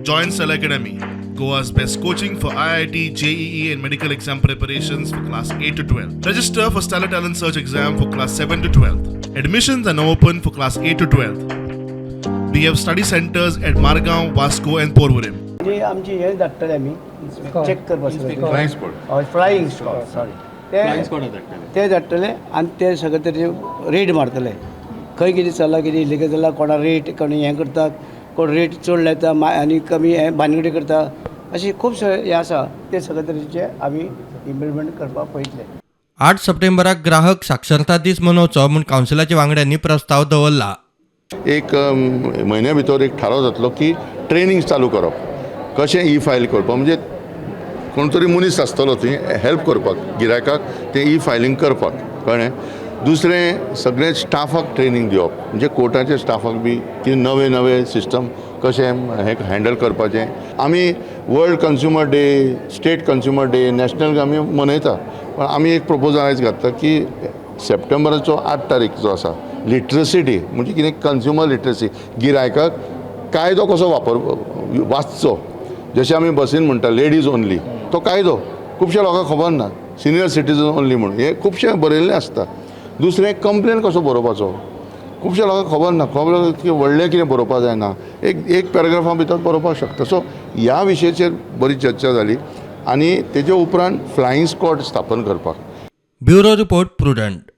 Join Cell Academy, Goa's best coaching for IIT, JEE, and medical exam preparations for class 8 to 12. Register for Stellar Talent Search exam for class 7 to 12. Admissions are now open for class 8 to 12. We have study centers at Margao, Vasco, and Porvorim. म्हणजे आमची हे धाडटले आमी check करपाक flying squad sorry ते धाडटले आनी ते सगळे तरेचे रेड मारतले खंय कितें चल्लां कितें इलिगल जालां कोणा रेट कोणी हें करतात कोण रेट चड लायता आनी कमी हें भानगडी करता अशी खूब हें आसा ते सगळे तरेचे आमी इम्प्लिमेंट करपाक पळयतले. 8 सप्टेंबराक ग्राहक साक्षरता दीस मनोवचो म्हूण कावन्सिलाच्या वांगड्यांनी प्रस्ताव दवरला. एक म्हयन्या भितर एक थाराव जातलो की ट्रेनिंग चालू करप कशें ई फायल करपाक म्हणजे कोण तरी मनीस आसतलो थंय हेल्प करपाक गिरायकाक तें ई फायलींग करपाक कळ्ळें. दुसरें सगळे स्टाफाक ट्रेनिंग दिवप म्हणजे कोर्टाच्या स्टाफाक बी की नवे नवे सिस्टम कशें हें हँडल करपाचें. आमी world consumer day, state consumer day, national आमी मनयता पण आमी एक प्रपोजल आयज घातला की सप्टेंबराचो 8 तारीख जो आसा लिटरसी डे म्हणजे कितें कन्ज्युमर लिटरसी गिरायकाक कायदो कसो वाचचो जशें आमी बसीन म्हणटा लेडीज ओन्ली तो कायदो खुबश्या लोकांक खबर ना सिनियर सिटीजन ओन्ली म्हणून हें खुबशें बरयल्लें आसता. दुसरें कंप्लेन कसो बरोवपाचो खुबश्या लोकांक खबर ना खबर की व्हडलें कितें बरोवपाक जायना एक पॅराग्राफा भितर बरोवपाक शकता. सो ह्या विशयाचेर बरी चर्चा जाली आनी तेजे उपरांत फ्लायींग स्क्वॉड स्थापन करपाक. Bureau report prudent.